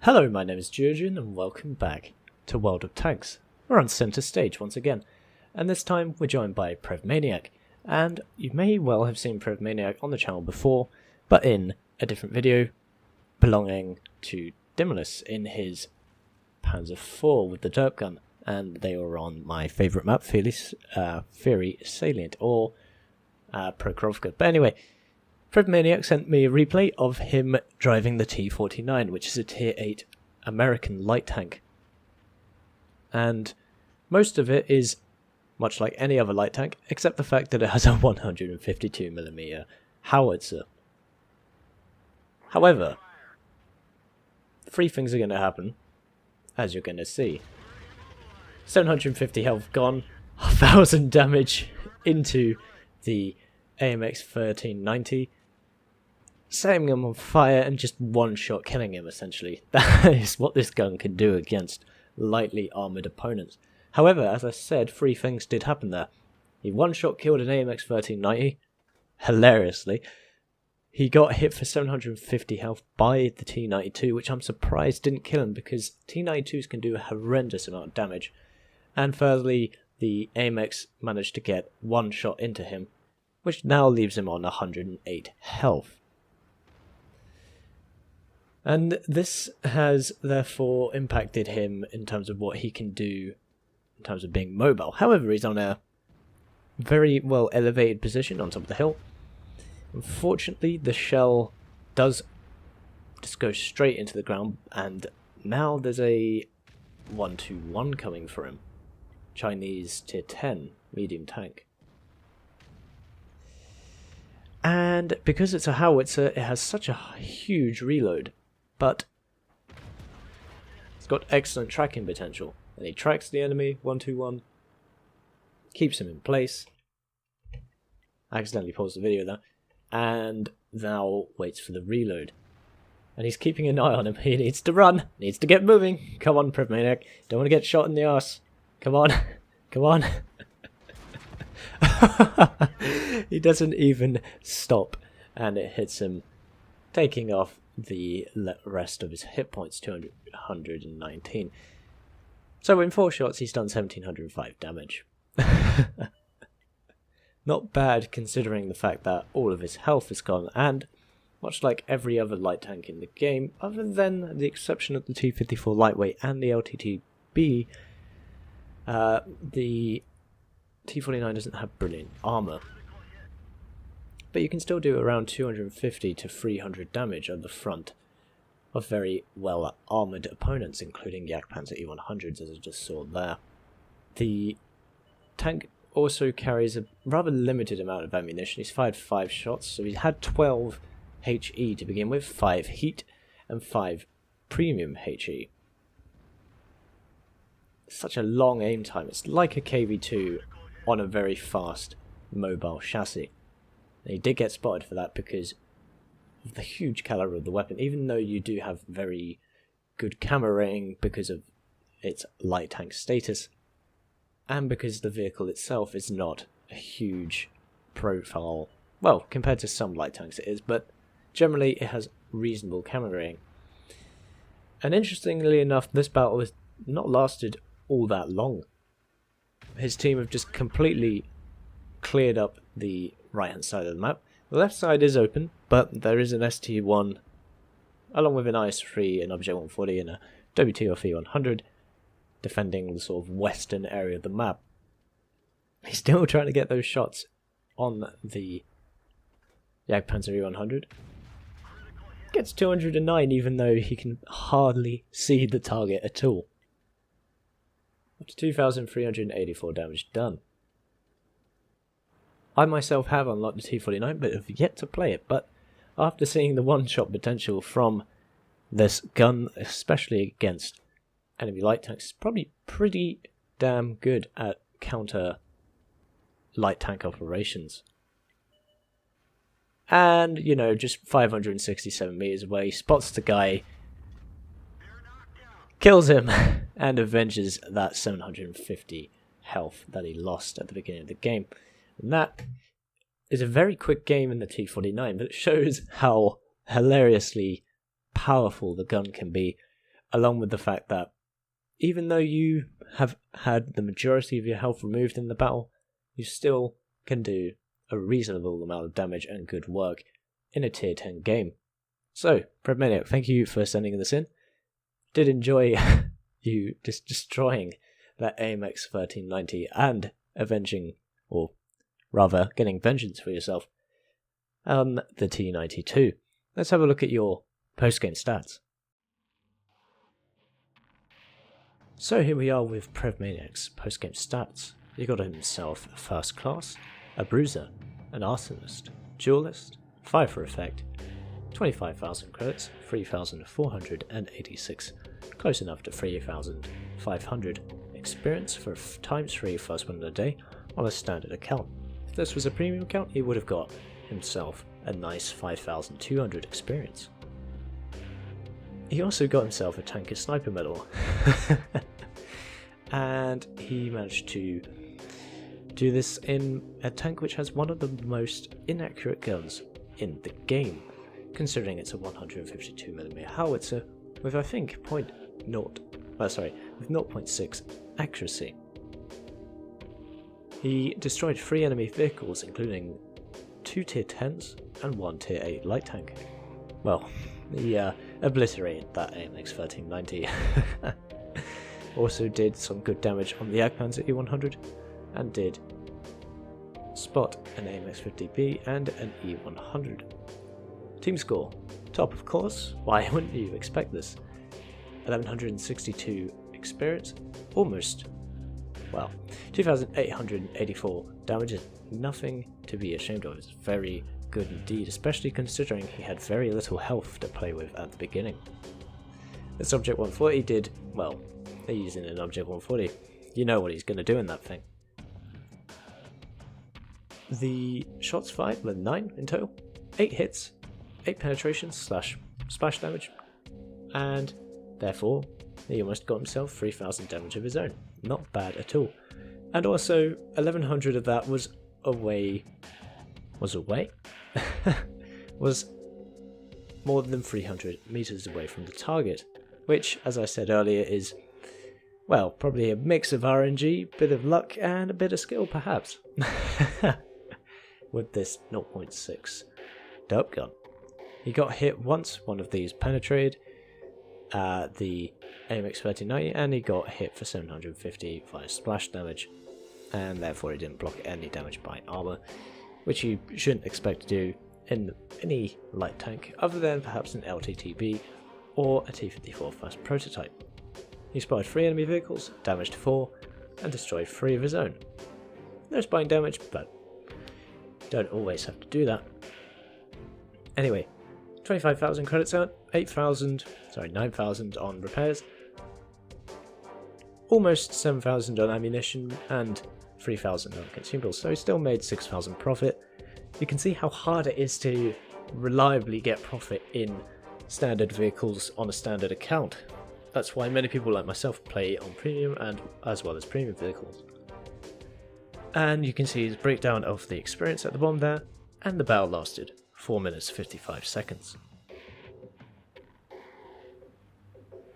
Hello, my name is Geogen and welcome back to World of Tanks. We're on centre stage once again, and this time we're joined by Prevmaniac, and you may well have seen Prevmaniac on the channel before, but in a different video belonging to Dimulus in his Panzer IV with the derp gun, and they were on my favourite map, Fury Salient, or Prokrovka. But anyway, Prevmaniac sent me a replay of him driving the T-49, which is a Tier 8 American light tank. And most of it is much like any other light tank, except the fact that it has a 152mm howitzer. However, three things are going to happen, as you're going to see. 750 health gone, 1000 damage into the AMX 1390, setting him on fire and just one shot killing him essentially. That is what this gun can do against lightly armoured opponents. However, as I said, three things did happen there. He one shot killed an AMX 1390, hilariously. He got hit for 750 health by the T92, which I'm surprised didn't kill him because T92s can do a horrendous amount of damage. And thirdly, the AMX managed to get one shot into him, which now leaves him on 108 health. And this has therefore impacted him in terms of what he can do in terms of being mobile. However, he's on a very well elevated position on top of the hill. Unfortunately, the shell does just go straight into the ground, and now there's a 1-2-1 coming for him. Chinese Tier 10 medium tank. And because it's a howitzer, it has such a huge reload, but it's got excellent tracking potential. And he tracks the enemy, 1-2-1, keeps him in place. Accidentally paused the video there. And now waits for the reload. And he's keeping an eye on him. He needs to run, needs to get moving. Come on, Prevmaniac. Don't want to get shot in the arse. Come on, come on. He doesn't even stop, and it hits him, taking off the rest of his hit points, 219. So in 4 shots he's done 1705 damage. Not bad considering the fact that all of his health is gone, and much like every other light tank in the game, other than the exception of the T-54 lightweight and the LTTB, the T-49 doesn't have brilliant armour. But you can still do around 250 to 300 damage on the front of very well armoured opponents, including Jagdpanzer E100s, as I just saw there. The tank also carries a rather limited amount of ammunition. He's fired 5 shots, so he had 12 HE to begin with, 5 heat and 5 premium HE. Such a long aim time. It's like a KV2 on a very fast mobile chassis. And he did get spotted for that because of the huge caliber of the weapon, even though you do have very good camera rating because of its light tank status, and because the vehicle itself is not a huge profile. Well, compared to some light tanks it is, but generally it has reasonable camera rating. And interestingly enough, this battle has not lasted all that long. His team have just completely cleared up the right hand side of the map. The left side is open, but there is an ST1 along with an IS-3, an Object 140 and a WTOF 100 defending the sort of western area of the map. He's still trying to get those shots on the Jagdpanzer 100. Gets 209 even though he can hardly see the target at all. Up to 2,384 damage done. I myself have unlocked the T-49 but have yet to play it, but after seeing the one-shot potential from this gun, especially against enemy light tanks, it's probably pretty damn good at counter light tank operations. And, you know, just 567 meters away, spots the guy, kills him, and avenges that 750 health that he lost at the beginning of the game. And that is a very quick game in the T-49, but it shows how hilariously powerful the gun can be, along with the fact that even though you have had the majority of your health removed in the battle, you still can do a reasonable amount of damage and good work in a tier 10 game. So, Prevmaniac, thank you for sending this in. Did enjoy you just destroying that AMX 1390 and avenging, or rather getting vengeance for yourself on the T92. Let's have a look at your post-game stats. So here we are with Prevmaniac's post-game stats. He got himself a first class, a bruiser, an arsonist, duelist, 5 for effect, 25,000 credits, 3,486, close enough to 3,500 experience for ×3 first one of the day on a standard account. If this was a premium account, he would have got himself a nice 5,200 experience. He also got himself a tanker sniper medal, and he managed to do this in a tank which has one of the most inaccurate guns in the game, considering it's a 152mm howitzer with I think with 0.6 accuracy. He destroyed 3 enemy vehicles, including 2 tier 10s and 1 tier 8 light tank. Well, he obliterated that AMX 1390. Also did some good damage on the Jagdpanzer E100 and did spot an AMX 50B and an E100. Team score, top of course, why wouldn't you expect this? 1162 experience, almost, well, 2,884 damage is nothing to be ashamed of. It's very good indeed, especially considering he had very little health to play with at the beginning. This Object 140 did, well, they're using an Object 140, you know what he's going to do in that thing. The shots fired were 9 in total, 8 hits, 8 penetrations / splash damage, and therefore he almost got himself 3,000 damage of his own. Not bad at all. And also 1,100 of that was was more than 300 meters away from the target, which, as I said earlier, is, well, probably a mix of RNG, bit of luck, and a bit of skill perhaps, with this 0.6 derp gun. He got hit once, one of these penetrated the AMX 1390, and he got hit for 755 splash damage, and therefore he didn't block any damage by armor, which you shouldn't expect to do in any light tank other than perhaps an LTTB or a T-54 first prototype. He spotted 3 enemy vehicles, damaged 4, and destroyed 3 of his own. No spine damage, but don't always have to do that. Anyway, 25,000 credits out, 9,000 on repairs, almost 7,000 on ammunition, and 3,000 on consumables, so he still made 6,000 profit. You can see how hard it is to reliably get profit in standard vehicles on a standard account. That's why many people like myself play on premium and as well as premium vehicles. And you can see his breakdown of the experience at the bottom there, and the battle lasted 4 minutes 55 seconds.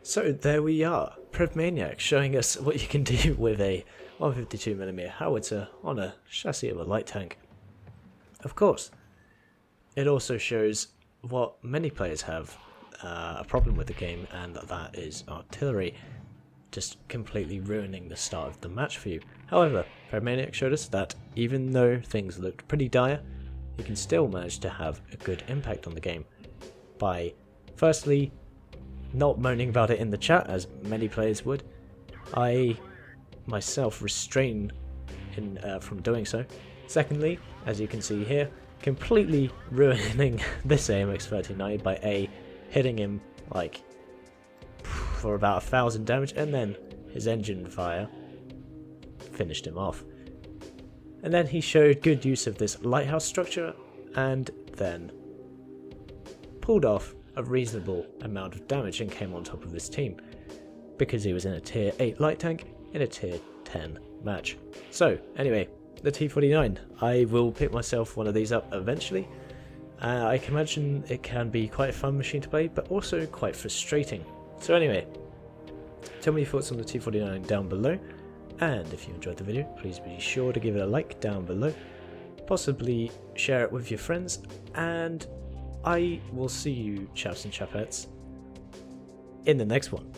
So there we are, Prevmaniac showing us what you can do with a 152mm howitzer on a chassis of a light tank. Of course, it also shows what many players have a problem with the game, and that is artillery just completely ruining the start of the match for you. However, Prevmaniac showed us that even though things looked pretty dire, you can still manage to have a good impact on the game by, firstly, not moaning about it in the chat as many players would. I myself restrain from doing so. Secondly, as you can see here, completely ruining this AMX 1390 by hitting him like for about 1,000 damage, and then his engine fire finished him off. And then he showed good use of this lighthouse structure, and then pulled off a reasonable amount of damage and came on top of his team, because he was in a tier 8 light tank in a tier 10 match. So anyway, the T49, I will pick myself one of these up eventually. I can imagine it can be quite a fun machine to play, but also quite frustrating. So anyway, tell me your thoughts on the T49 down below, and if you enjoyed the video, please be sure to give it a like down below, possibly share it with your friends, and I will see you chaps and chapettes in the next one.